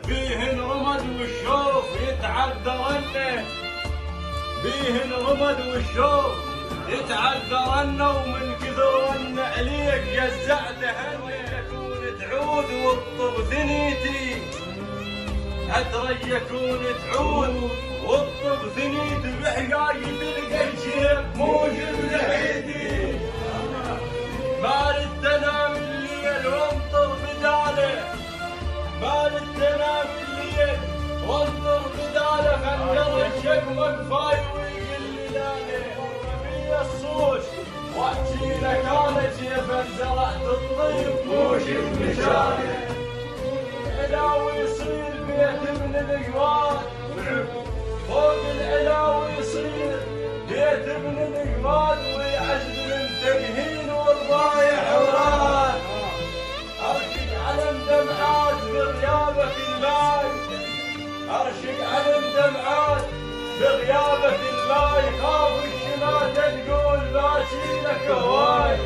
بيهن رمد والشوف يتعذرن، بيهن رمد والشوف يتعذرن، ومن كثرن عليك جزعتهن. يكون تعود والطب ثنيتي، أدري يكون تعود والطب ثنيتي، بحقايق القشير موجب لحيتي. ما تنام الليل وانطر بداله، ما تنام الليل وانطر بداله، خنجر الشقمة كفاي ويقل لاله. في الصوش واحكي لك انا كيف زرعت الطيب موش بمشانه. العلاوي يصير بيت من القواد، فوق العلاوي يصير بيت من القواد، ويعزل التقهين والضايع وراد. ارشق علم دمعات بغيابك الماي، ارشق علم دمعات بغيابك الماي، خاف الشماتة تقول باشيلك هواي.